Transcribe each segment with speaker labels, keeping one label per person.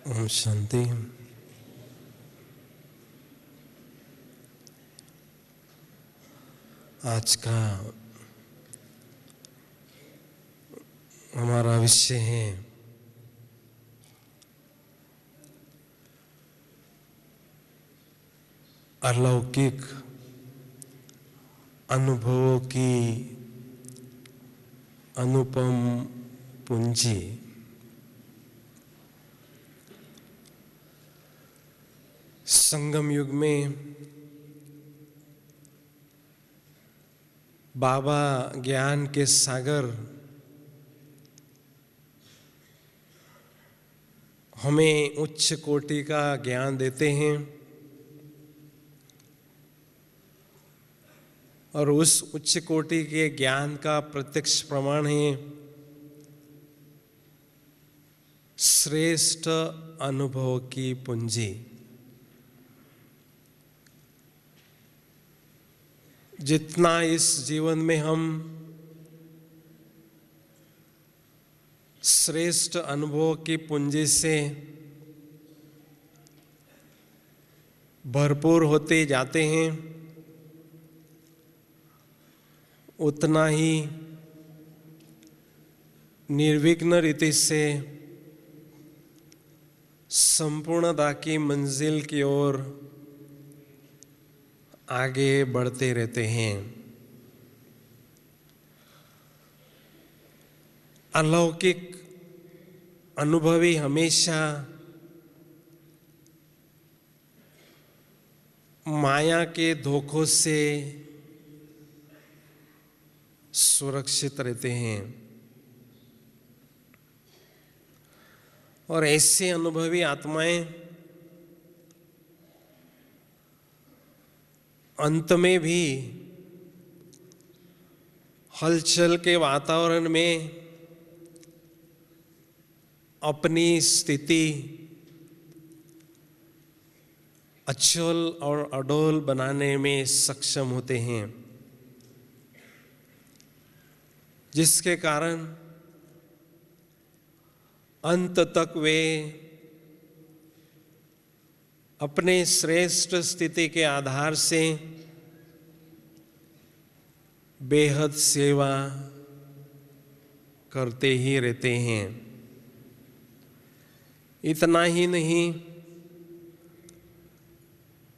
Speaker 1: ओम शांति। आज का हमारा विषय है अलौकिक अनुभवों की अनुपम पूंजी। संगम युग में बाबा ज्ञान के सागर हमें उच्च कोटि का ज्ञान देते हैं और उस उच्च कोटि के ज्ञान का प्रत्यक्ष प्रमाण है श्रेष्ठ अनुभव की पूंजी। जितना इस जीवन में हम श्रेष्ठ अनुभव की पूंजी से भरपूर होते जाते हैं, उतना ही निर्विघ्न रीति से संपूर्णता की मंजिल की ओर आगे बढ़ते रहते हैं। अलौकिक अनुभवी हमेशा माया के धोखों से सुरक्षित रहते हैं और ऐसे अनुभवी आत्माएं अंत में भी हलचल के वातावरण में अपनी स्थिति अचल और अडोल बनाने में सक्षम होते हैं, जिसके कारण अंत तक वे अपने श्रेष्ठ स्थिति के आधार से बेहद सेवा करते ही रहते हैं। इतना ही नहीं,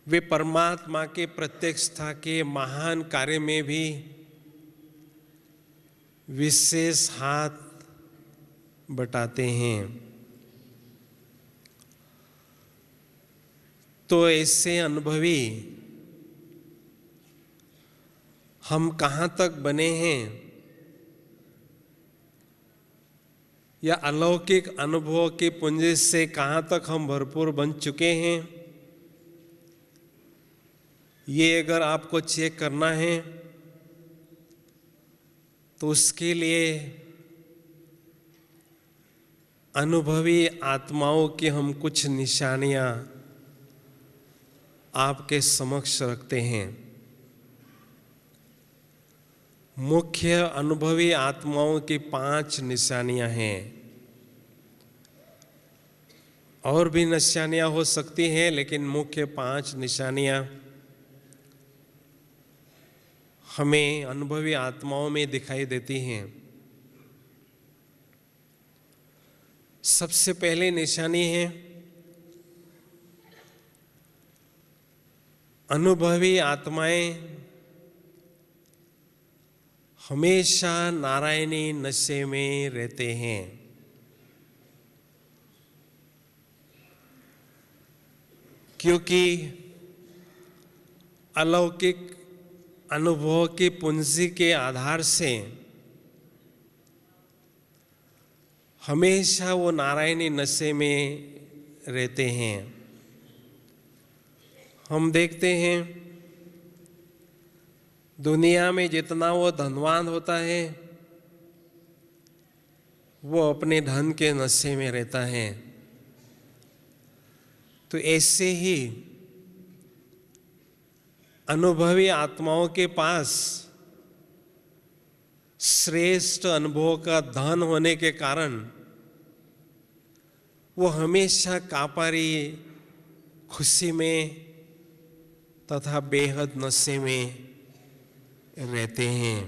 Speaker 1: वे परमात्मा के प्रत्यक्षता के महान कार्य में भी विशेष हाथ बटाते हैं। तो ऐसे अनुभवी हम कहाँ तक बने हैं या अलौकिक अनुभव की पूंजी से कहाँ तक हम भरपूर बन चुके हैं, ये अगर आपको चेक करना है तो उसके लिए अनुभवी आत्माओं की हम कुछ निशानियां आपके समक्ष रखते हैं। मुख्य अनुभवी आत्माओं की 5 निशानियां हैं। और भी निशानियां हो सकती हैं, लेकिन मुख्य 5 निशानियां हमें अनुभवी आत्माओं में दिखाई देती हैं। सबसे पहले निशानी है अनुभवी आत्माएं हमेशा नारायणी नशे में रहते हैं। क्योंकि अलौकिक अनुभव की पूंजी के आधार से हमेशा वो नारायणी नशे में रहते हैं। हम देखते हैं दुनिया में जितना वो धनवान होता है वो अपने धन के नशे में रहता है। तो ऐसे ही अनुभवी आत्माओं के पास श्रेष्ठ अनुभव का धन होने के कारण वो हमेशा कापारी खुशी में तथा बेहद नशे में रहते हैं।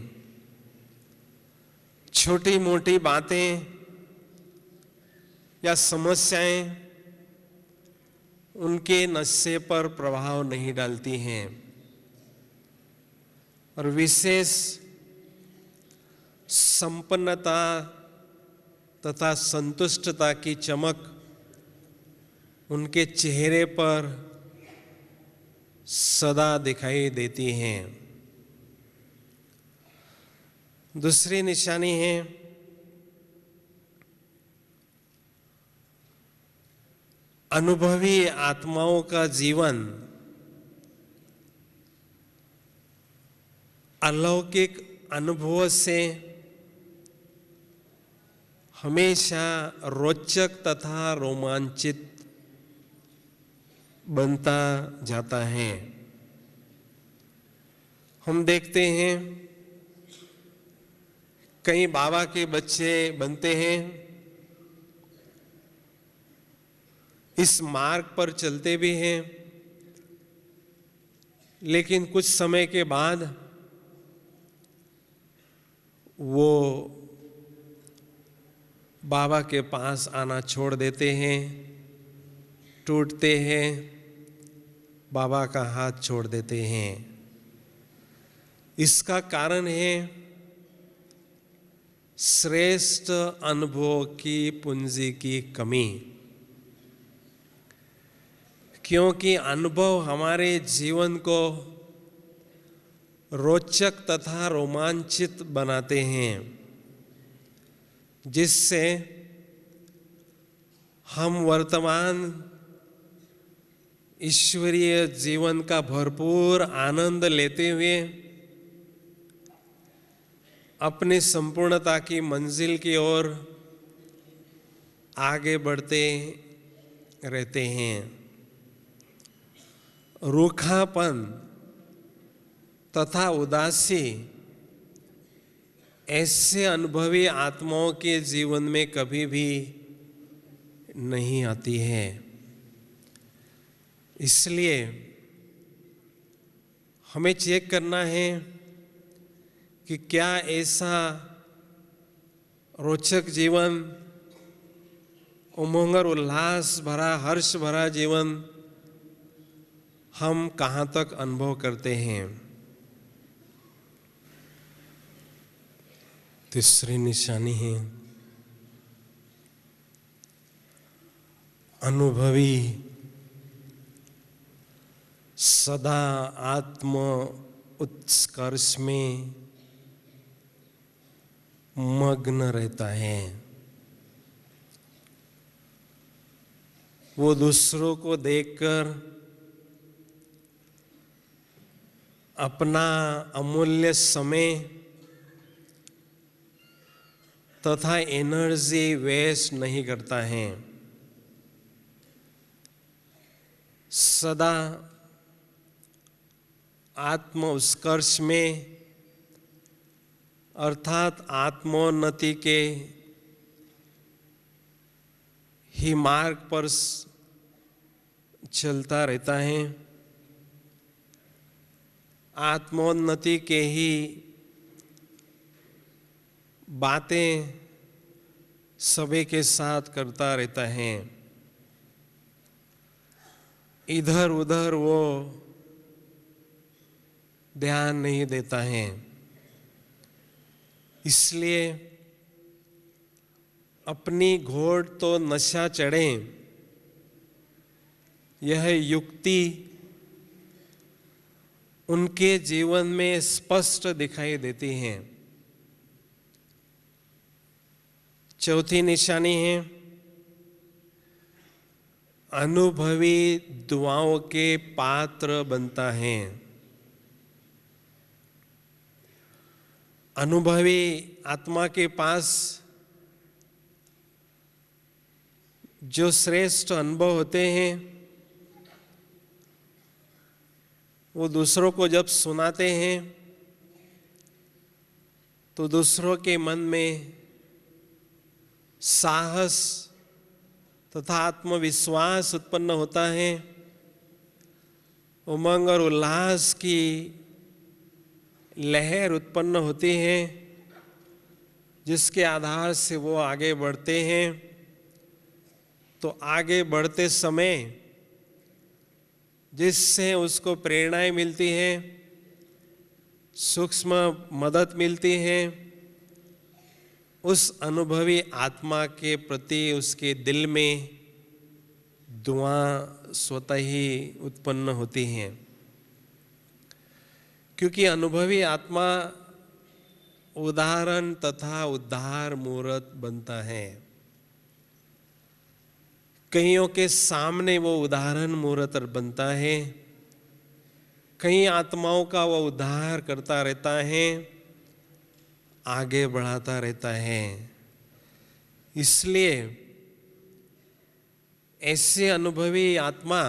Speaker 1: छोटी मोटी बातें या समस्याएं उनके नशे पर प्रभाव नहीं डालती हैं और विशेष संपन्नता तथा संतुष्टता की चमक उनके चेहरे पर सदा दिखाई देती हैं। दूसरी निशानी है अनुभवी आत्माओं का जीवन अलौकिक अनुभव से हमेशा रोचक तथा रोमांचित बनता जाता है। हम देखते हैं कई बाबा के बच्चे बनते हैं, इस मार्ग पर चलते भी हैं, लेकिन कुछ समय के बाद वो बाबा के पास आना छोड़ देते हैं, टूटते हैं, बाबा का हाथ छोड़ देते हैं। इसका कारण है श्रेष्ठ अनुभव की पूंजी की कमी, क्योंकि अनुभव हमारे जीवन को रोचक तथा रोमांचित बनाते हैं, जिससे हम वर्तमान ईश्वरीय जीवन का भरपूर आनंद लेते हुए अपनी संपूर्णता की मंजिल की ओर आगे बढ़ते रहते हैं। रूखापन तथा उदासी ऐसे अनुभवी आत्माओं के जीवन में कभी भी नहीं आती है। इसलिए हमें चेक करना है कि क्या ऐसा रोचक जीवन, उमंग और उल्लास भरा, हर्ष भरा जीवन हम कहाँ तक अनुभव करते हैं। तीसरी निशानी है अनुभवी सदा आत्म उत्कर्ष में मग्न रहता है। वो दूसरों को देखकर अपना अमूल्य समय तथा एनर्जी वेस्ट नहीं करता है। सदा आत्म उत्कर्ष में अर्थात आत्मोन्नति के ही मार्ग पर चलता रहता है, आत्मोन्नति के ही बातें सभी के साथ करता रहता है। इधर उधर वो ध्यान नहीं देता है। इसलिए अपनी घोड़ तो नशा चढ़े, यह युक्ति उनके जीवन में स्पष्ट दिखाई देती है। चौथी निशानी है अनुभवी दुआओं के पात्र बनता है। अनुभवी आत्मा के पास जो श्रेष्ठ अनुभव होते हैं वो दूसरों को जब सुनाते हैं तो दूसरों के मन में साहस तथा आत्मविश्वास उत्पन्न होता है, उमंग और उल्लास की लहर उत्पन्न होती है, जिसके आधार से वो आगे बढ़ते हैं। तो आगे बढ़ते समय जिससे उसको प्रेरणाएं मिलती हैं, सूक्ष्म मदद मिलती है, उस अनुभवी आत्मा के प्रति उसके दिल में दुआ स्वतः ही उत्पन्न होती हैं, क्योंकि अनुभवी आत्मा उदाहरण तथा उद्धार मूर्त बनता है। कईयों के सामने वो उदाहरण मूर्त बनता है, कई आत्माओं का वो उद्धार करता रहता है, आगे बढ़ाता रहता है। इसलिए ऐसे अनुभवी आत्मा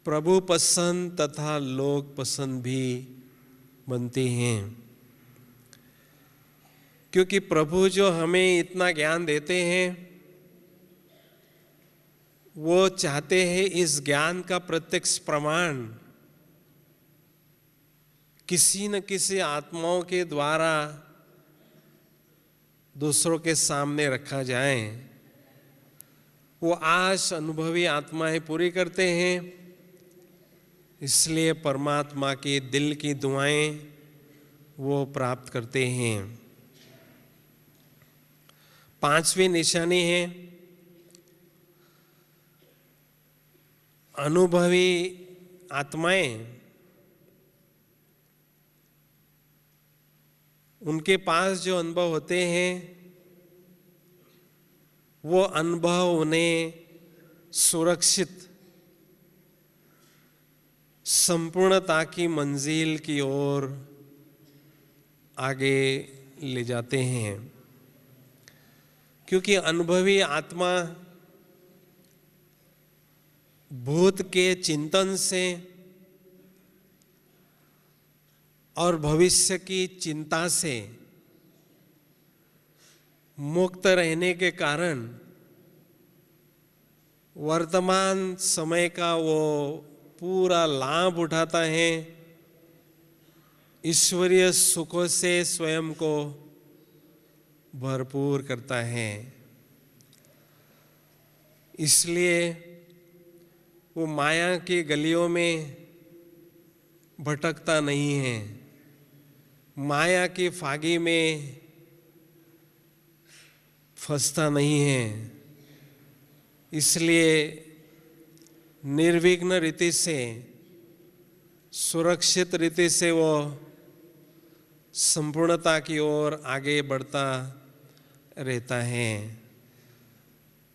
Speaker 1: प्रभु पसंद तथा लोग पसंद भी बनते हैं, क्योंकि प्रभु जो हमें इतना ज्ञान देते हैं, वो चाहते हैं इस ज्ञान का प्रत्यक्ष प्रमाण किसी न किसी आत्माओं के द्वारा दूसरों के सामने रखा जाए। वो आश अनुभवी आत्माएं पूरी करते हैं, इसलिए परमात्मा के दिल की दुआएं वो प्राप्त करते हैं। पांचवी निशानी है अनुभवी आत्माएं, उनके पास जो अनुभव होते हैं, वो अनुभव उन्हें सुरक्षित संपूर्णता की मंजिल की ओर आगे ले जाते हैं, क्योंकि अनुभवी आत्मा भूत के चिंतन से और भविष्य की चिंता से मुक्त रहने के कारण वर्तमान समय का वो पूरा लाभ उठाता है, ईश्वरीय सुखों से स्वयं को भरपूर करता है। इसलिए वो माया की गलियों में भटकता नहीं है, माया की फागी में फंसता नहीं है। इसलिए निर्विघ्न रीति से, सुरक्षित रीति से वो संपूर्णता की ओर आगे बढ़ता रहता है,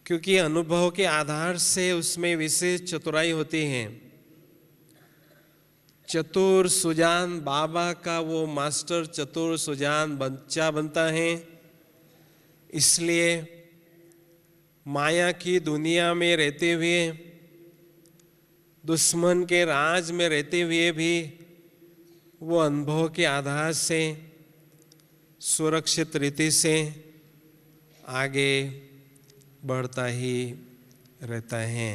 Speaker 1: क्योंकि अनुभव के आधार से उसमें विशेष चतुराई होती है। चतुर सुजान बाबा का वो मास्टर चतुर सुजान बच्चा बनता है। इसलिए माया की दुनिया में रहते हुए, दुश्मन के राज में रहते हुए भी वो अनुभव के आधार से सुरक्षित रीति से आगे बढ़ता ही रहता है।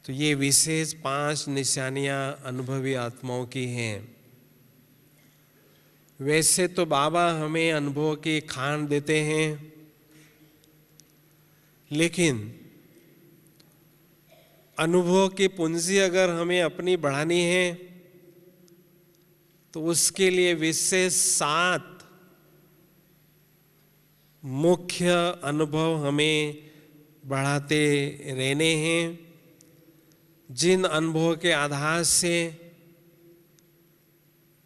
Speaker 1: तो ये विशेष 5 निशानियां अनुभवी आत्माओं की हैं। वैसे तो बाबा हमें अनुभव की खान देते हैं, लेकिन अनुभव की पूंजी अगर हमें अपनी बढ़ानी है तो उसके लिए विशेष 7 मुख्य अनुभव हमें बढ़ाते रहने हैं, जिन अनुभव के आधार से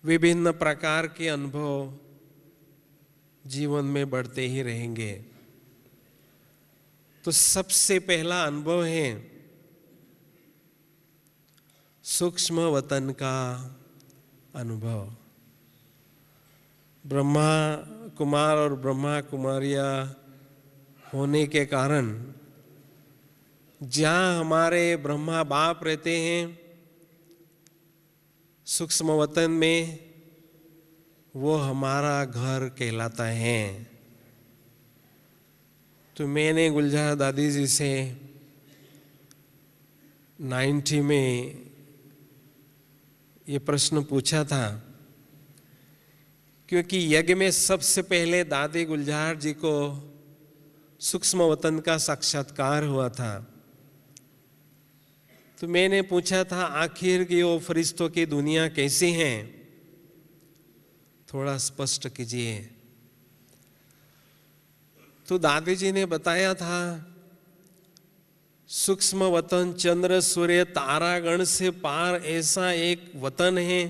Speaker 1: विभिन्न प्रकार के अनुभव जीवन में बढ़ते ही रहेंगे। तो सबसे पहला अनुभव है सूक्ष्म वतन का अनुभव। ब्रह्मा कुमार और ब्रह्मा कुमारियां होने के कारण जहाँ हमारे ब्रह्मा बाप रहते हैं, सूक्ष्म वतन में, वो हमारा घर कहलाता है। तो मैंने गुलजार दादी जी से 90 में ये प्रश्न पूछा था, क्योंकि यज्ञ में सबसे पहले दादी गुलजार जी को सूक्ष्म वतन का साक्षात्कार हुआ था। तो मैंने पूछा था आखिर की वो फरिश्तों की दुनिया कैसी है, थोड़ा स्पष्ट कीजिए। तो दादी जी ने बताया था सूक्ष्म वतन चंद्र सूर्य तारागण से पार ऐसा एक वतन है,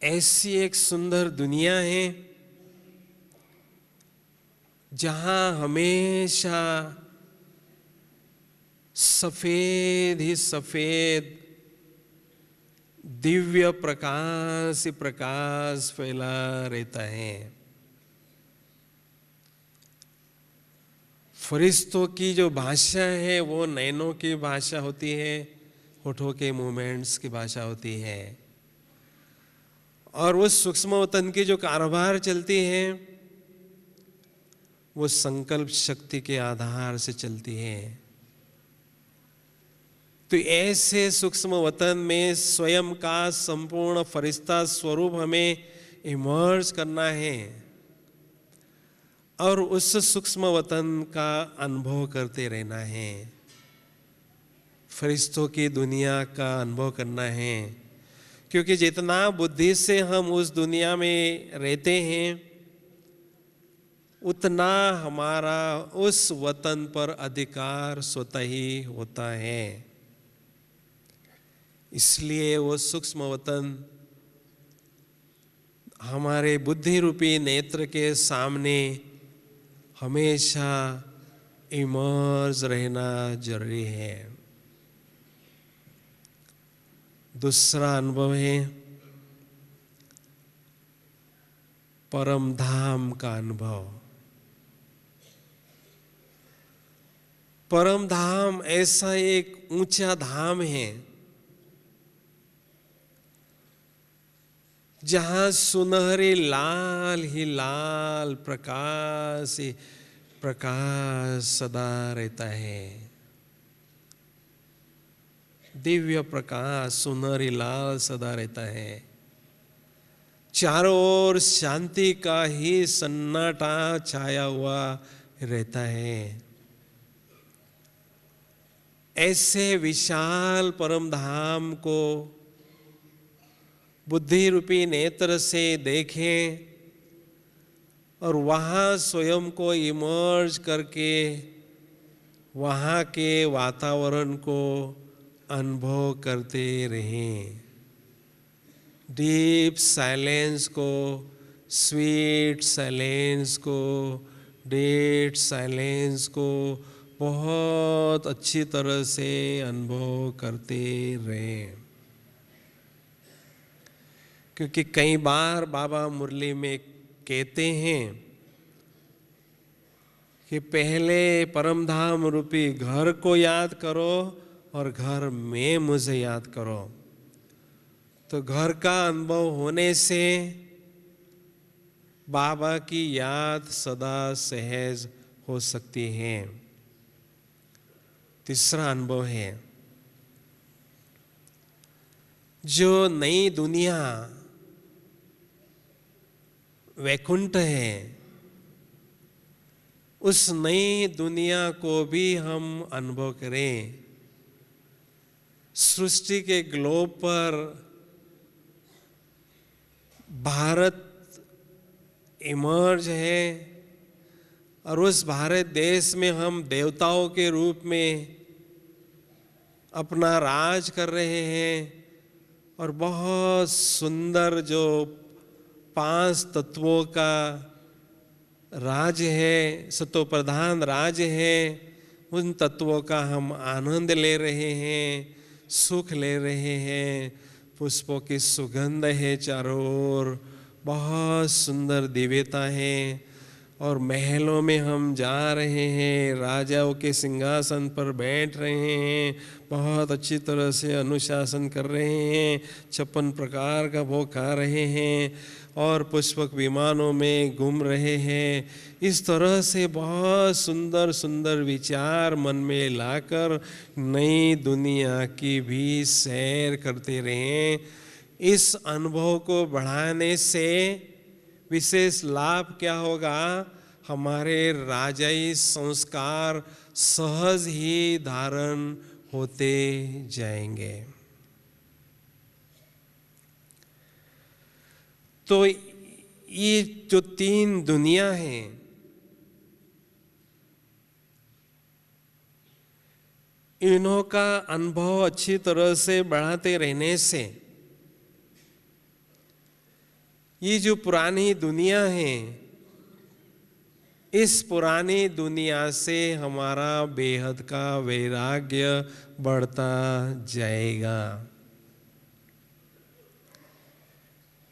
Speaker 1: ऐसी एक सुंदर दुनिया है जहां हमेशा सफेद ही सफेद दिव्य प्रकाश ही प्रकाश फैला रहता है। फरिश्तों की जो भाषा है वो नैनों की भाषा होती है, होठों के मूवमेंट्स की भाषा होती है, और उस सूक्ष्म वतन की जो कारोबार चलती है वो संकल्प शक्ति के आधार से चलती है। तो ऐसे सूक्ष्म वतन में स्वयं का संपूर्ण फरिश्ता स्वरूप हमें इमर्ज करना है और उस सूक्ष्म वतन का अनुभव करते रहना है, फरिश्तों की दुनिया का अनुभव करना है। क्योंकि जितना बुद्धि से हम उस दुनिया में रहते हैं उतना हमारा उस वतन पर अधिकार स्वतः ही होता है। इसलिए वो सूक्ष्म वतन हमारे बुद्धि रूपी नेत्र के सामने हमेशा इमर्ज रहना जरूरी है। दूसरा अनुभव है परम धाम का अनुभव। परम धाम ऐसा एक ऊंचा धाम है जहां सुनहरे लाल ही लाल प्रकाश ही प्रकाश सदा रहता है, दिव्य प्रकाश सुनहरी लाल सदा रहता है। चारों ओर शांति का ही सन्नाटा छाया हुआ रहता है। ऐसे विशाल परम धाम को बुद्धि रूपी नेत्र से देखें और वहाँ स्वयं को इमर्ज करके वहाँ के वातावरण को अनुभव करते रहें। डीप साइलेंस को, स्वीट साइलेंस को, डेड साइलेंस को बहुत अच्छी तरह से अनुभव करते रहें। क्योंकि कई बार बाबा मुरली में कहते हैं कि पहले परमधाम रूपी घर को याद करो और घर में मुझे याद करो। तो घर का अनुभव होने से बाबा की याद सदा सहज हो सकती है। तीसरा अनुभव है जो नई दुनिया वैकुंठ है, उस नई दुनिया को भी हम अनुभव करें। सृष्टि के ग्लोब पर भारत इमर्ज है और उस भारत देश में हम देवताओं के रूप में अपना राज कर रहे हैं और बहुत सुंदर जो 5 तत्वों का राज्य है, सतो प्रधान राज्य है, उन तत्वों का हम आनंद ले रहे हैं, सुख ले रहे हैं। पुष्पों की सुगंध है चारों ओर, बहुत सुंदर दिव्यता है और महलों में हम जा रहे हैं, राजाओं के सिंहासन पर बैठ रहे हैं, बहुत अच्छी तरह से अनुशासन कर रहे हैं, 56 प्रकार का भोग खा रहे हैं और पुष्पक विमानों में घूम रहे हैं। इस तरह से बहुत सुंदर सुंदर विचार मन में लाकर नई दुनिया की भी सैर करते रहें। इस अनुभव को बढ़ाने से विशेष लाभ क्या होगा? हमारे राजाई संस्कार सहज ही धारण होते जाएंगे। तो ये जो 3 दुनिया हैं, इन्हों का अनुभव अच्छी तरह से बढ़ाते रहने से ये जो पुरानी दुनिया है, इस पुरानी दुनिया से हमारा बेहद का वैराग्य बढ़ता जाएगा।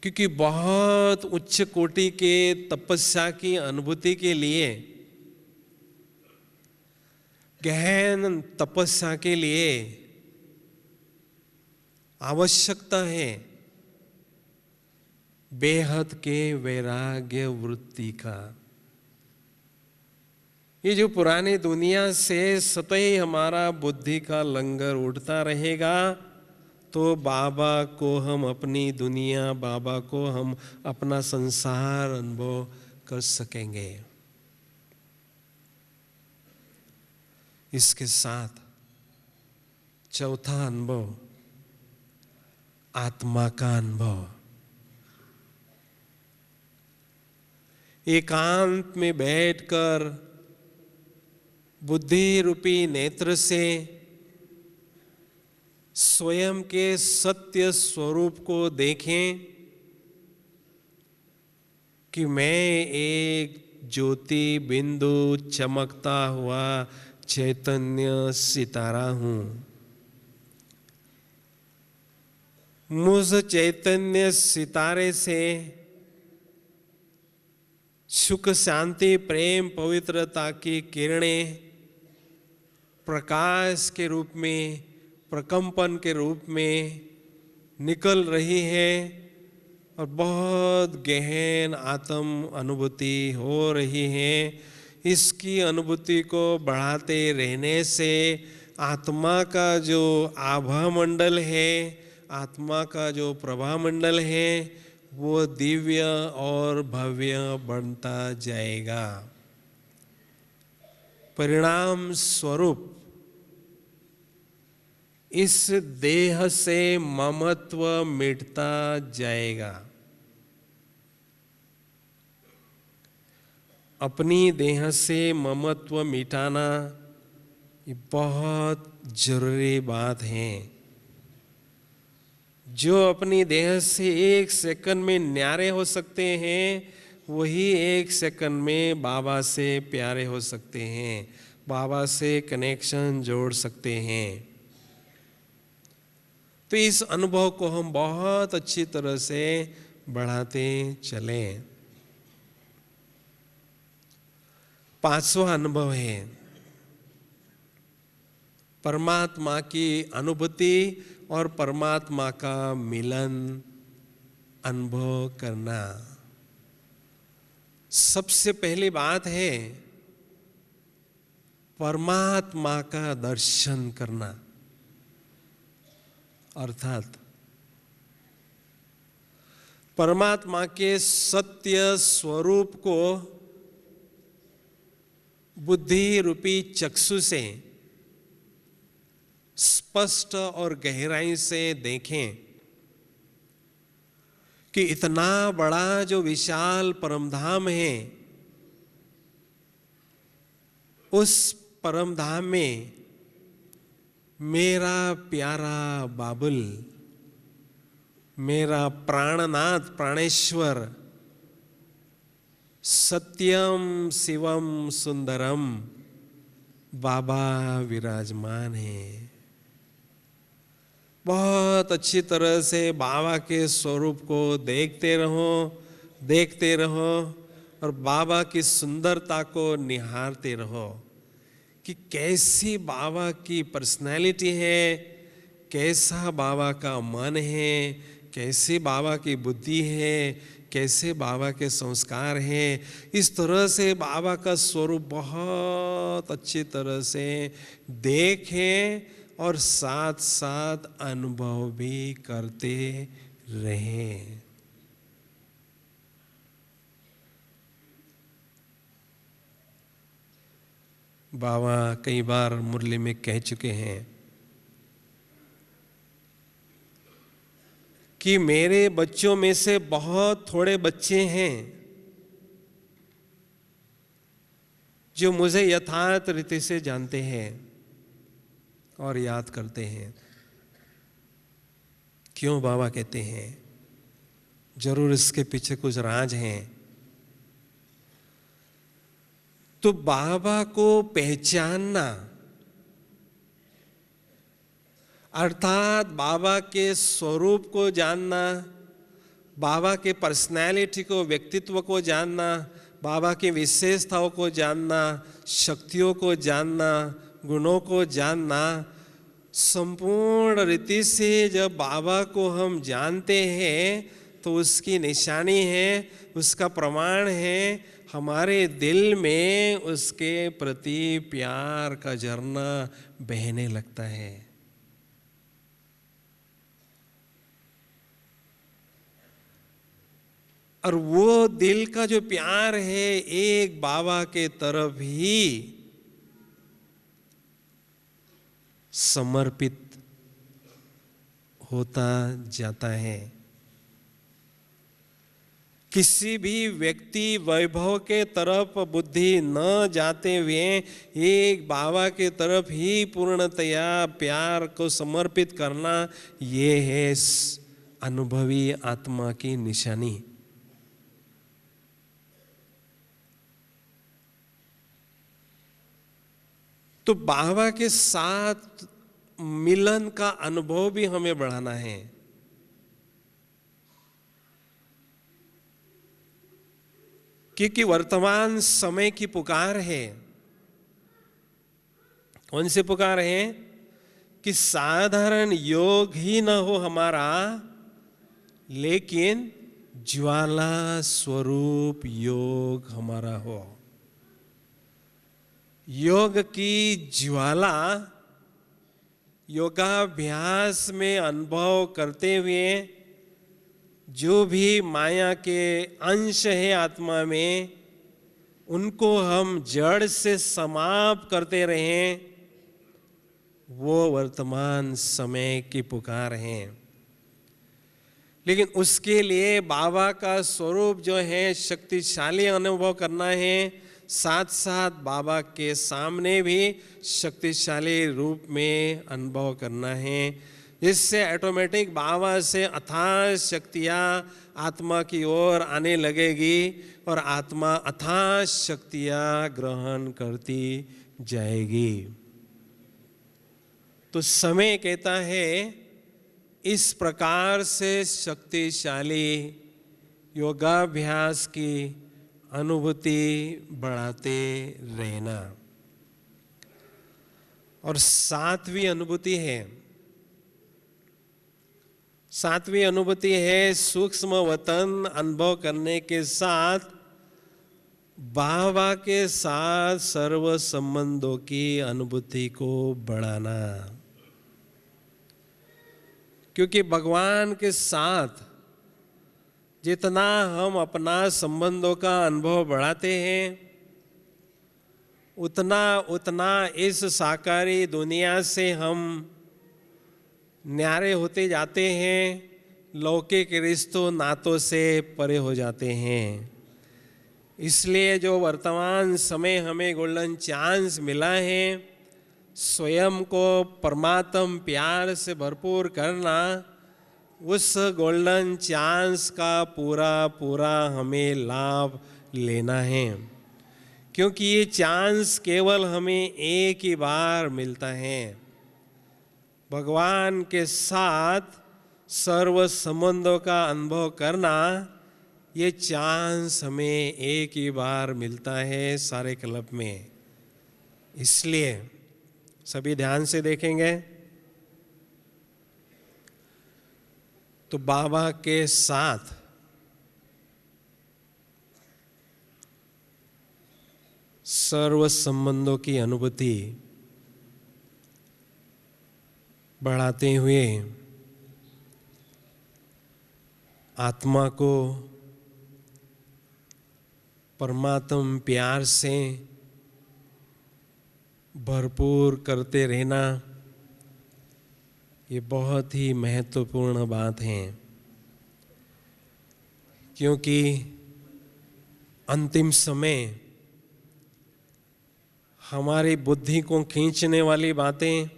Speaker 1: क्योंकि बहुत उच्च कोटि के तपस्या की अनुभूति के लिए, गहन तपस्या के लिए आवश्यकता है बेहद के वैराग्य वृत्ति का। ये जो पुरानी दुनिया से सतही हमारा बुद्धि का लंगर उठता रहेगा, तो बाबा को हम अपनी दुनिया, बाबा को हम अपना संसार अनुभव कर सकेंगे। इसके साथ चौथा अनुभव, आत्मा का अनुभव। एकांत में बैठकर बुद्धि रूपी नेत्र से स्वयं के सत्य स्वरूप को देखें कि मैं एक ज्योति बिंदु चमकता हुआ चैतन्य सितारा हूं। मुझ चैतन्य सितारे से सुख, शांति, प्रेम, पवित्रता की किरणें प्रकाश के रूप में, प्रकंपन के रूप में निकल रही है और बहुत गहन आत्म अनुभूति हो रही है। इसकी अनुभूति को बढ़ाते रहने से आत्मा का जो आभा मंडल है, आत्मा का जो प्रभा मंडल है, वो दिव्य और भव्य बनता जाएगा। परिणाम स्वरूप इस देह से ममत्व मिटता जाएगा। अपनी देह से ममत्व मिटाना ये बहुत जरूरी बात है। जो अपनी देह से 1 सेकंड में न्यारे हो सकते हैं, वही 1 सेकंड में बाबा से प्यारे हो सकते हैं, बाबा से कनेक्शन जोड़ सकते हैं। तो इस अनुभव को हम बहुत अच्छी तरह से बढ़ाते चलें। 5वां अनुभव है परमात्मा की अनुभूति और परमात्मा का मिलन अनुभव करना। सबसे पहली बात है परमात्मा का दर्शन करना, अर्थात परमात्मा के सत्य स्वरूप को बुद्धि रूपी चक्षु से स्पष्ट और गहराई से देखें कि इतना बड़ा जो विशाल परमधाम है, उस परमधाम में मेरा प्यारा बाबुल, मेरा प्राणनाथ, प्राणेश्वर, सत्यम शिवम सुंदरम बाबा विराजमान है। बहुत अच्छी तरह से बाबा के स्वरूप को देखते रहो, देखते रहो और बाबा की सुंदरता को निहारते रहो कि कैसी बाबा की पर्सनैलिटी है, कैसा बाबा का मन है, कैसे बाबा की बुद्धि है, कैसे बाबा के संस्कार हैं। इस तरह से बाबा का स्वरूप बहुत अच्छी तरह से देखें और साथ साथ अनुभव भी करते रहें। बाबा कई बार मुरली में कह चुके हैं कि मेरे बच्चों में से बहुत थोड़े बच्चे हैं जो मुझे यथार्थ रीति से जानते हैं और याद करते हैं। क्यों बाबा कहते हैं? जरूर इसके पीछे कुछ राज हैं। तो बाबा को पहचानना अर्थात बाबा के स्वरूप को जानना, बाबा के पर्सनैलिटी को, व्यक्तित्व को जानना, बाबा की विशेषताओं को जानना, शक्तियों को जानना, गुणों को जानना, संपूर्ण रीति से जब बाबा को हम जानते हैं तो उसकी निशानी है, उसका प्रमाण है, हमारे दिल में उसके प्रति प्यार का झरना बहने लगता है। और वो दिल का जो प्यार है एक बाबा के तरफ ही समर्पित होता जाता है। किसी भी व्यक्ति वैभव के तरफ बुद्धि न जाते हुए एक बाबा के तरफ ही पूर्णतया प्यार को समर्पित करना, ये है अनुभवी आत्मा की निशानी। तो बाबा के साथ मिलन का अनुभव भी हमें बढ़ाना है। क्योंकि वर्तमान समय की पुकार है। कौन सी पुकार है? कि साधारण योग ही न हो हमारा, लेकिन ज्वाला स्वरूप योग हमारा हो। योग की ज्वाला योगाभ्यास में अनुभव करते हुए जो भी माया के अंश है आत्मा में, उनको हम जड़ से समाप्त करते रहें, वो वर्तमान समय की पुकार है। लेकिन उसके लिए बाबा का स्वरूप जो है शक्तिशाली अनुभव करना है, साथ साथ बाबा के सामने भी शक्तिशाली रूप में अनुभव करना है। इससे ऑटोमेटिक बाबा से अथाह शक्तियाँ आत्मा की ओर आने लगेगी और आत्मा अथाह शक्तियाँ ग्रहण करती जाएगी। तो समय कहता है इस प्रकार से शक्तिशाली योगाभ्यास की अनुभूति बढ़ाते रहना। और सातवीं अनुभूति है सूक्ष्म वतन अनुभव करने के साथ बाबा के साथ सर्व संबंधों की अनुभूति को बढ़ाना। क्योंकि भगवान के साथ जितना हम अपना संबंधों का अनुभव बढ़ाते हैं, उतना इस साकारी दुनिया से हम न्यारे होते जाते हैं, लौकिक रिश्तों नातों से परे हो जाते हैं। इसलिए जो वर्तमान समय हमें गोल्डन चांस मिला है, स्वयं को परमात्म प्यार से भरपूर करना, उस गोल्डन चांस का पूरा हमें लाभ लेना है। क्योंकि ये चांस केवल हमें एक ही बार मिलता है। भगवान के साथ सर्व संबंधों का अनुभव करना, ये चांस हमें एक ही बार मिलता है सारे क्लब में। इसलिए सभी ध्यान से देखेंगे तो बाबा के साथ सर्व संबंधों की अनुभूति बढ़ाते हुए आत्मा को परमात्म प्यार से भरपूर करते रहना, ये बहुत ही महत्वपूर्ण बात है। क्योंकि अंतिम समय हमारी बुद्धि को खींचने वाली बातें,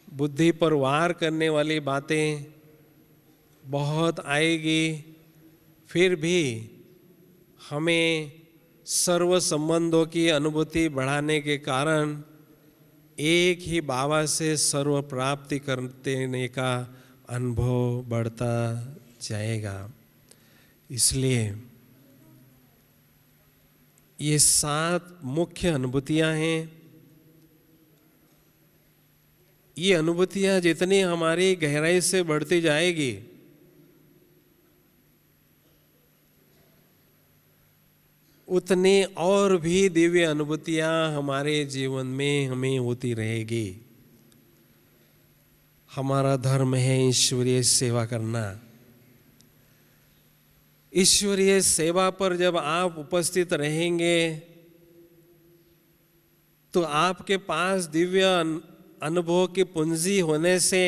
Speaker 1: बुद्धि पर वार करने वाली बातें बहुत आएगी, फिर भी हमें सर्व संबंधों की अनुभूति बढ़ाने के कारण एक ही बाबा से सर्व प्राप्ति करने का अनुभव बढ़ता जाएगा। इसलिए ये 7 मुख्य अनुभूतियां हैं। ये अनुभूतियां जितनी हमारी गहराई से बढ़ती जाएगी, उतनी और भी दिव्य अनुभूतियां हमारे जीवन में हमें होती रहेगी। हमारा धर्म है ईश्वरीय सेवा करना। ईश्वरीय सेवा पर जब आप उपस्थित रहेंगे तो आपके पास दिव्य अनुभव की पूंजी होने से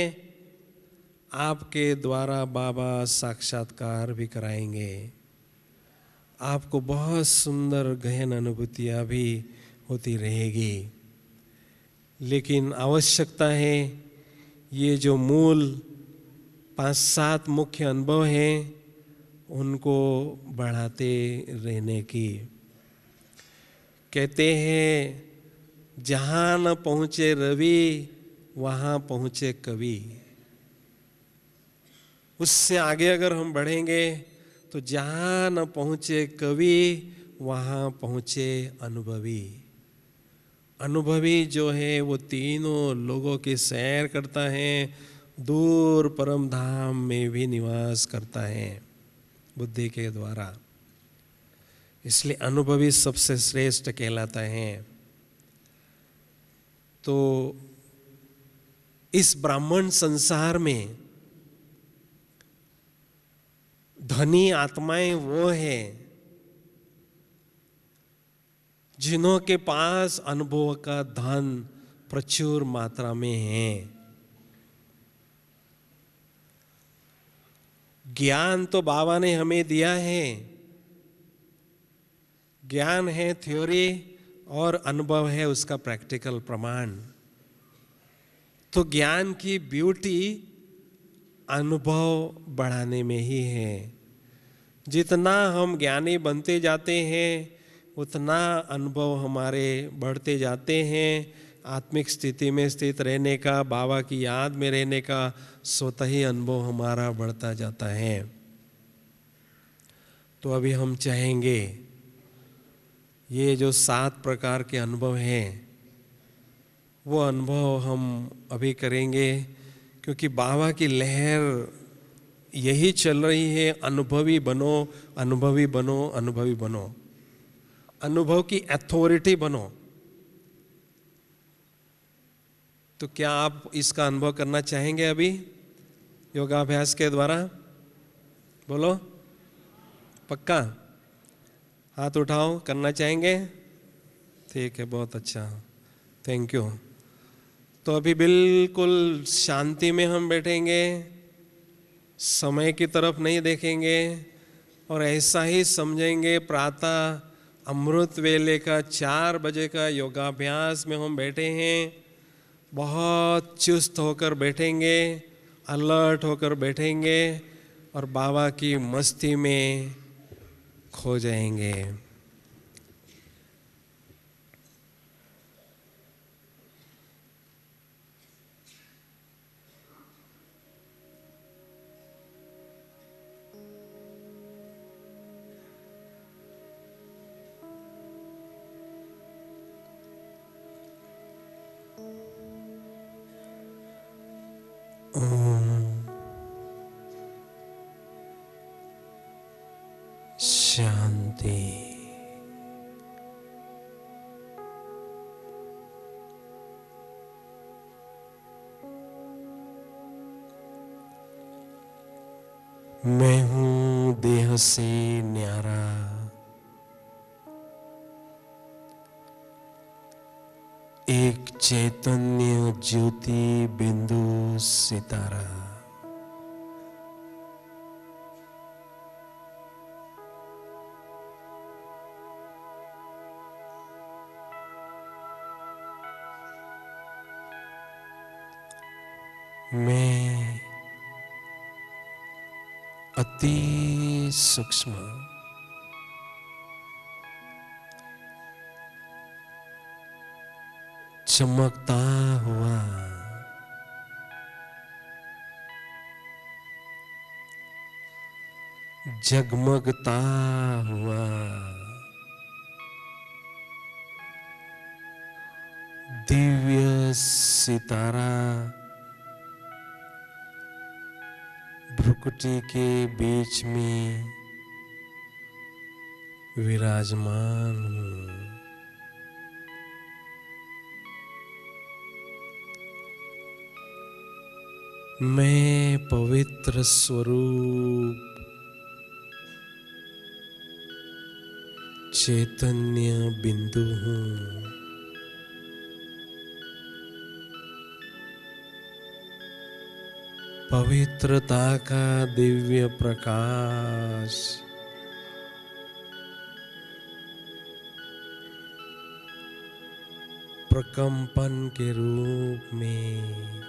Speaker 1: आपके द्वारा बाबा साक्षात्कार भी कराएंगे। आपको बहुत सुंदर गहन अनुभूतियां भी होती रहेगी। लेकिन आवश्यकता है ये जो मूल 5-7 मुख्य अनुभव हैं उनको बढ़ाते रहने की। कहते हैं जहाँ न पहुँचे रवि वहाँ पहुँचे कवि। उससे आगे अगर हम बढ़ेंगे तो जहाँ न पहुँचे कवि वहाँ पहुँचे अनुभवी। अनुभवी जो है वो तीनों लोगों की सैर करता है, दूर परम धाम में भी निवास करता है बुद्धि के द्वारा। इसलिए अनुभवी सबसे श्रेष्ठ कहलाता है। तो इस ब्राह्मण संसार में धनी आत्माएं वो हैं जिन्हों के पास अनुभव का धन प्रचुर मात्रा में है। ज्ञान तो बाबा ने हमें दिया है। ज्ञान है थ्योरी और अनुभव है उसका प्रैक्टिकल प्रमाण। तो ज्ञान की ब्यूटी अनुभव बढ़ाने में ही है। जितना हम ज्ञानी बनते जाते हैं उतना अनुभव हमारे बढ़ते जाते हैं। आत्मिक स्थिति में स्थित रहने का, बाबा की याद में रहने का स्वतः ही अनुभव हमारा बढ़ता जाता है। तो अभी हम चाहेंगे ये जो 7 प्रकार के अनुभव हैं वो अनुभव हम अभी करेंगे, क्योंकि बाबा की लहर यही चल रही है, अनुभवी बनो, अनुभवी बनो, अनुभवी बनो, अनुभव की अथॉरिटी बनो। तो क्या आप इसका अनुभव करना चाहेंगे अभी योगाभ्यास के द्वारा? बोलो पक्का? हाथ उठाओ, करना चाहेंगे? ठीक है, बहुत अच्छा, थैंक यू। तो अभी बिल्कुल शांति में हम बैठेंगे, समय की तरफ नहीं देखेंगे और ऐसा ही समझेंगे प्रातः अमृत वेले का 4 बजे का योगाभ्यास में हम बैठे हैं। बहुत चुस्त होकर बैठेंगे, अलर्ट होकर बैठेंगे और बाबा की मस्ती में खो जाएंगे। ओम शांति। मैं हूं देह से न्यारा, एक चैतन्य ज्योति बिंदु सितारा। मैं अति सूक्ष्म चमकता हुआ जगमगता हुआ दिव्य सितारा भ्रुकुटी के बीच में विराजमान हूँ। मैं पवित्र स्वरूप चैतन्य बिंदु हूँ। पवित्रता का दिव्य प्रकाश प्रकंपन के रूप में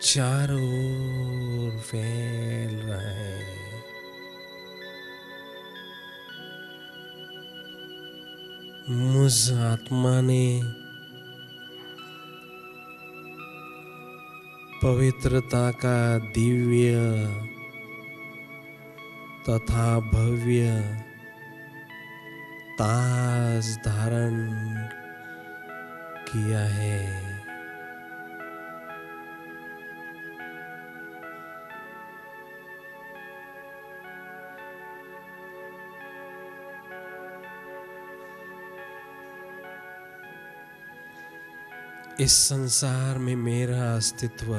Speaker 1: चारों ओर फैल रहा है। मुझ आत्मा ने पवित्रता का दिव्य तथा भव्य ताज धारण किया है। इस संसार में मेरा अस्तित्व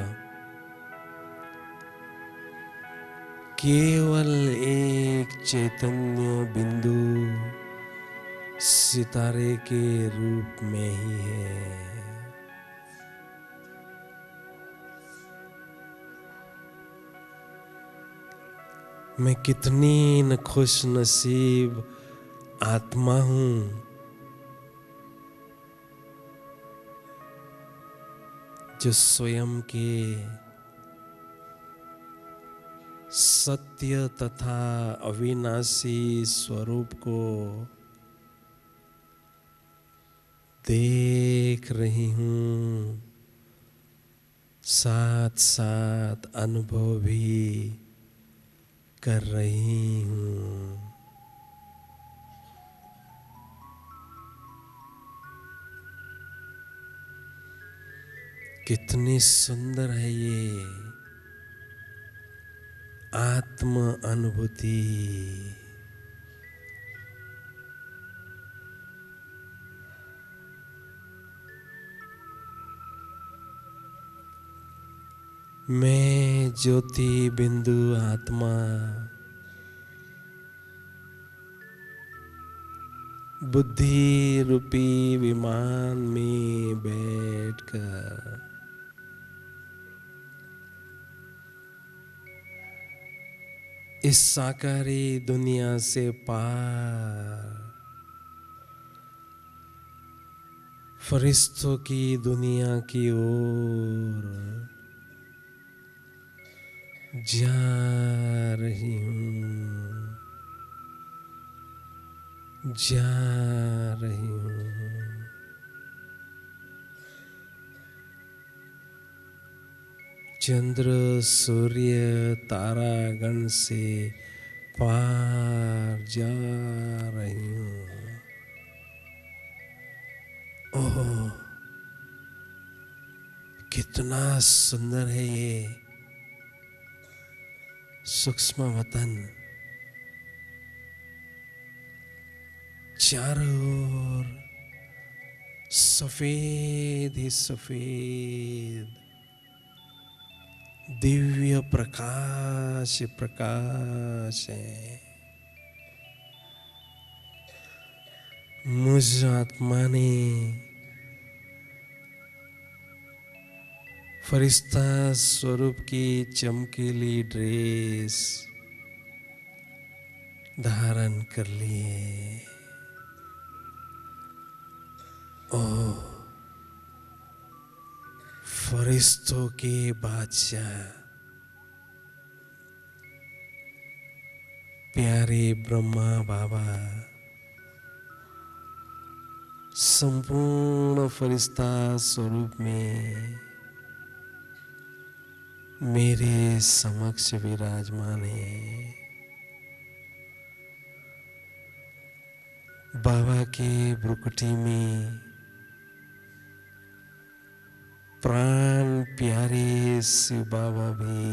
Speaker 1: केवल एक चैतन्य बिंदु सितारे के रूप में ही है। मैं कितनी न खुश नसीब आत्मा हूँ जो स्वयं के सत्य तथा अविनाशी स्वरूप को देख रही हूँ, साथ साथ अनुभव भी कर रही हूँ। कितनी सुंदर है ये आत्म अनुभूति। मैं ज्योति बिंदु आत्मा बुद्धि रूपी विमान में बैठकर इस साकारी दुनिया से पार फरिश्तों की दुनिया की ओर जा रही हूँ, जा रही हूँ। चंद्र सूर्य तारागण से पार जा रही हूँ। ओह, कितना सुंदर है ये सूक्ष्म वतन। चारों ओर सफेद ही सफेद दिव्य प्रकाश प्रकाश है। मुझ आत्मा ने फरिश्ता स्वरूप की चमकीली ड्रेस धारण कर लिए। ओह, फरिश्तों के बादशाह प्यारे ब्रह्मा बाबा संपूर्ण फरिश्ता स्वरूप में मेरे समक्ष विराजमान है। बाबा के भ्रुकुटी में प्राण प्यारे शिव बाबा भी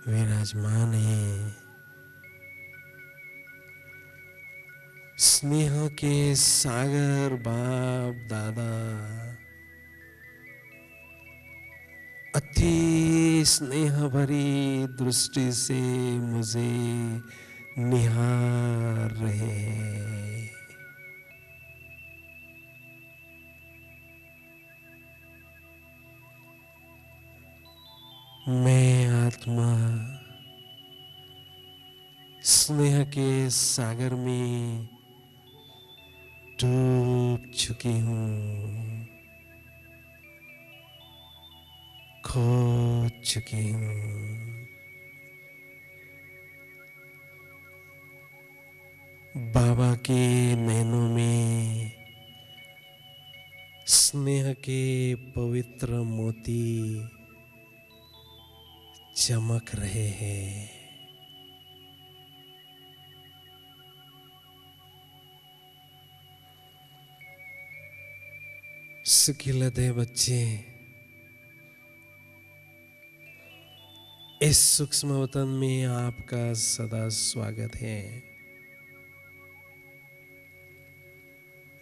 Speaker 1: विराजमान है। स्नेह के सागर बाप दादा अति स्नेह भरी दृष्टि से मुझे निहार रहे हैं। मैं आत्मा स्नेह के सागर में डूब चुकी हूँ, खो चुकी हूँ। बाबा के नैनों में स्नेह के पवित्र मोती चमक रहे हैं। सुखिलते बच्चे, इस सूक्ष्म वतन में आपका सदा स्वागत है।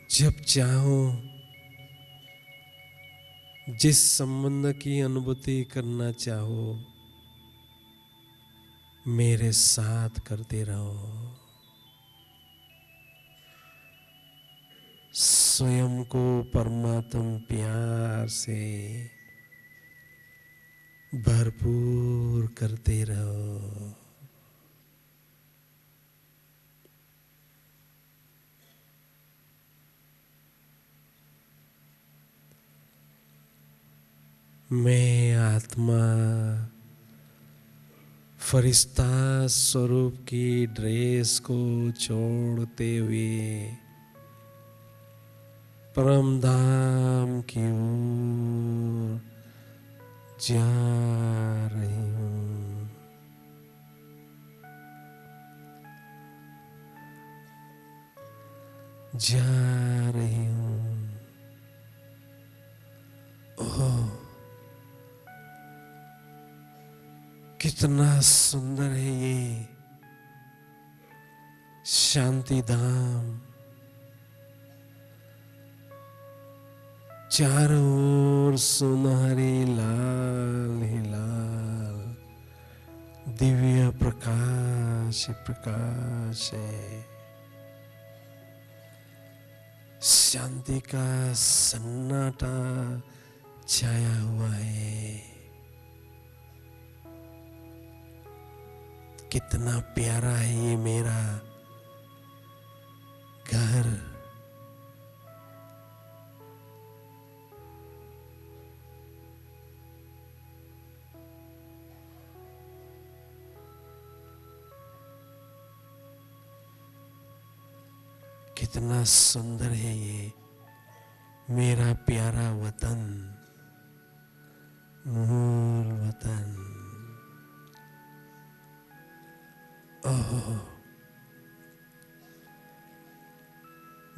Speaker 1: जब चाहो जिस संबंध की अनुभूति करना चाहो मेरे साथ करते रहो। स्वयं को परमात्म प्यार से भरपूर करते रहो। मैं आत्मा फरिश्ता स्वरूप की ड्रेस को छोड़ते हुए परम धाम की ओर जा रही हूँ। जा रही हूँ। ओह, कितना सुंदर है ये शांति धाम। चारों ओर सुनहरे लाल ही लाल दिव्य प्रकाश प्रकाश है। शांति का सन्नाटा छाया हुआ है। कितना प्यारा है ये मेरा घर। कितना सुंदर है ये मेरा प्यारा वतन, मूल वतन। ओह,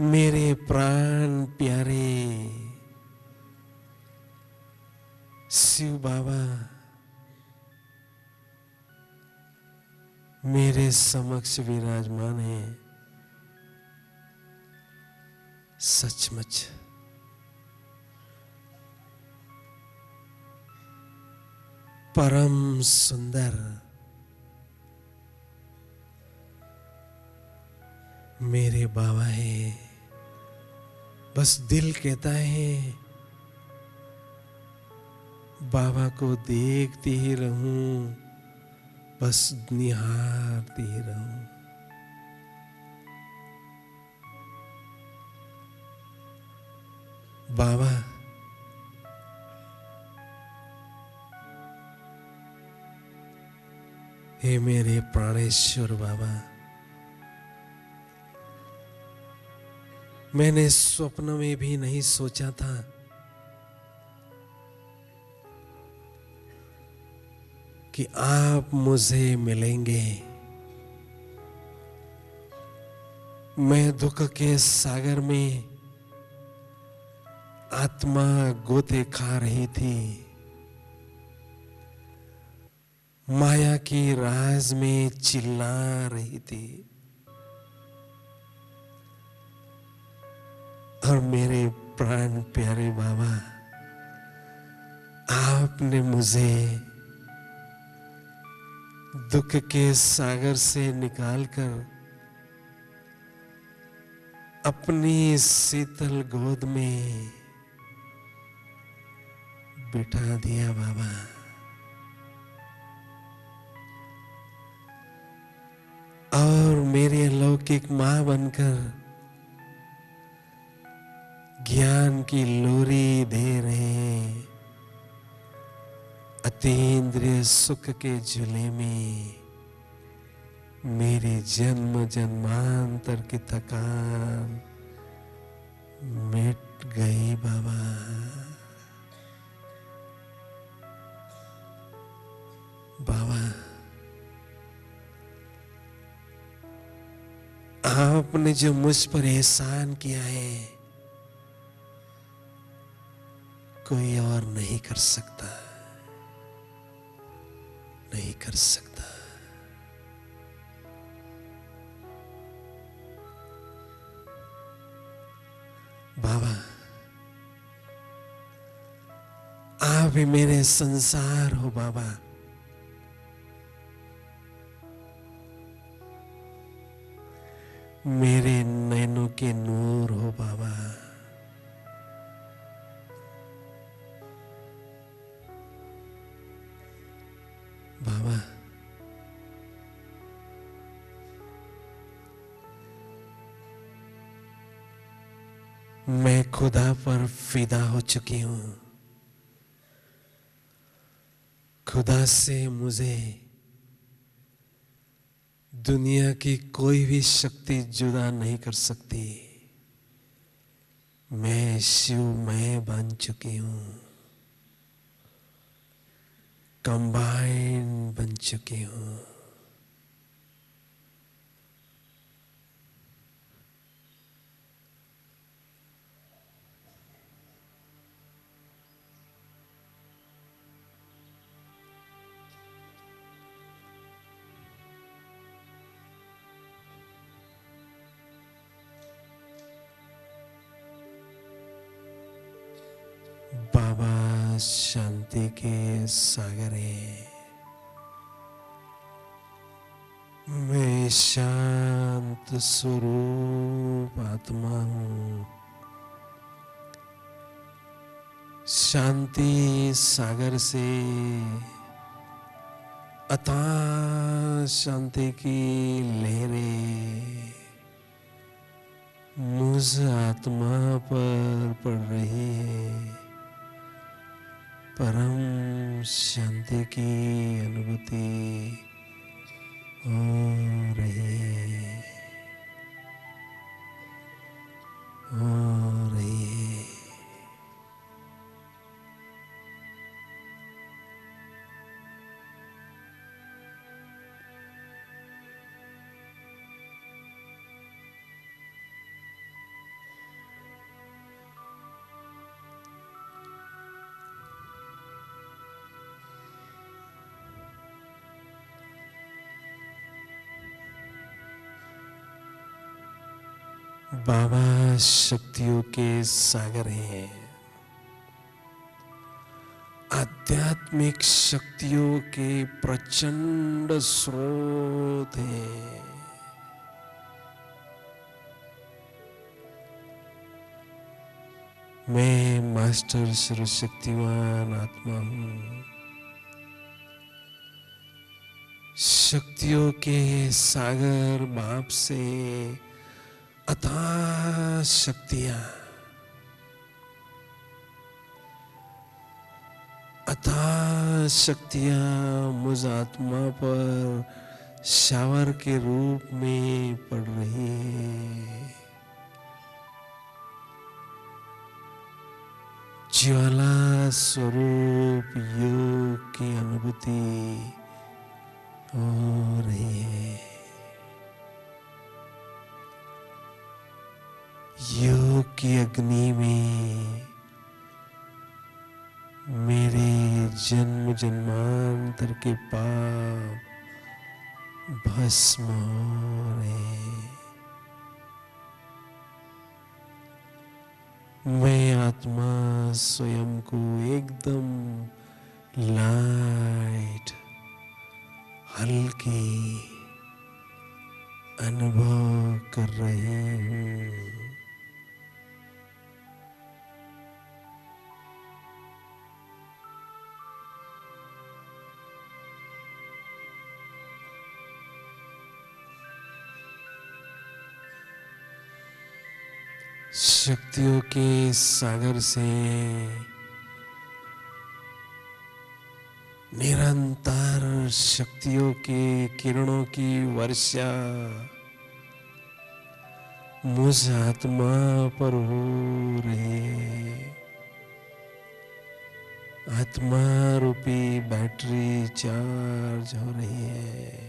Speaker 1: मेरे प्राण प्यारे शिव बाबा मेरे समक्ष विराजमान है। सचमुच परम सुंदर मेरे बाबा है। बस दिल कहता है बाबा को देखती ही रहूं, बस निहारती ही रहूं। बाबा हे मेरे प्राणेश्वर बाबा, मैंने स्वप्न में भी नहीं सोचा था कि आप मुझे मिलेंगे। मैं दुख के सागर में आत्मा गोते खा रही थी, माया की राज में चिल्ला रही थी, और मेरे प्राण प्यारे बाबा आपने मुझे दुख के सागर से निकालकर अपनी शीतल गोद में बिठा दिया बाबा। और मेरी अलौकिक मां बनकर ज्ञान की लोरी दे रहे हैं। अतीन्द्रिय सुख के झूले में मेरी जन्म जन्मांतर की थकान मिट गई बाबा। बाबा आपने जो मुझ पर एहसान किया है कोई और नहीं कर सकता, नहीं कर सकता। बाबा आप ही मेरे संसार हो बाबा। मेरे नैनों के नूर हो बाबा। बाबा मैं खुदा पर फिदा हो चुकी हूं। खुदा से मुझे दुनिया की कोई भी शक्ति जुदा नहीं कर सकती। मैं शिवमय बन चुकी हूं, कंबाइन बन चुकी हूं। बाबा शांति के सागर है। मैं शांत स्वरूप आत्मा हूं। शांति सागर से अथाह शांति की लहरें मुझ आत्मा पर पड़ रही है। परम शांति की अनुभूति हो रही है, हो रही है। बाबा शक्तियों के सागर हैं, आध्यात्मिक शक्तियों के प्रचंड स्रोत हैं। मैं मास्टर सर्वशक्तिवान आत्मा हूं, शक्तियों के सागर बाप से अथाह शक्तियां, अथाह शक्तियां मुझ आत्मा पर शावर के रूप में पड़ रही है। ज्वाला स्वरूप योग की अनुभूति हो रही है। योग की अग्नि में मेरे जन्म जन्मांतर के पाप भस्म हो रहे हैं। मैं आत्मा स्वयं को एकदम लाइट, हल्की अनुभव कर रही हूँ। शक्तियों के सागर से निरंतर शक्तियों के किरणों की वर्षा मुझ आत्मा पर हो रही है। आत्मा रूपी बैटरी चार्ज हो रही है।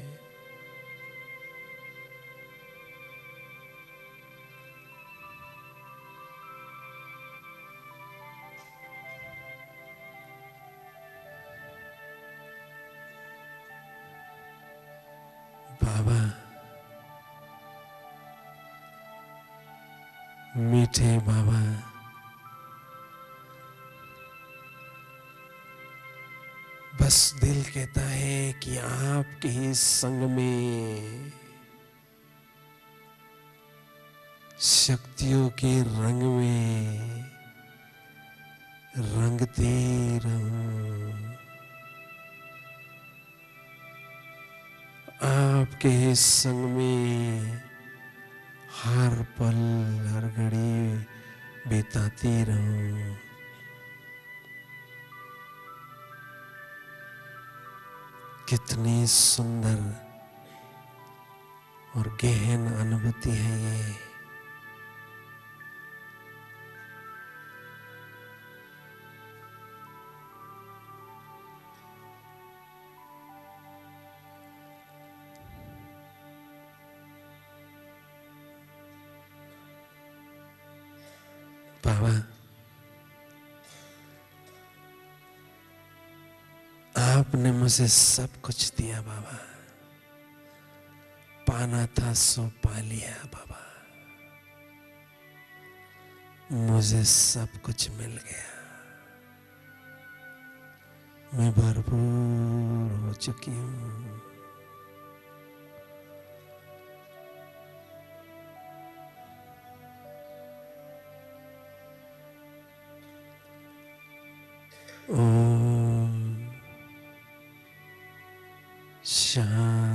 Speaker 1: बाबा मीठे बाबा, बस दिल कहता है कि आपके ही संग में शक्तियों के रंग में रंगते रहूं। आपके ही संग में हर पल हर घड़ी बिताती रहूं। कितनी सुंदर और गहन अनुभूति है ये। बाबा आपने मुझे सब कुछ दिया बाबा, पाना था सो पा लिया बाबा, मुझे सब कुछ मिल गया, मैं भरपूर हो चुकी हूँ। ओम शांति।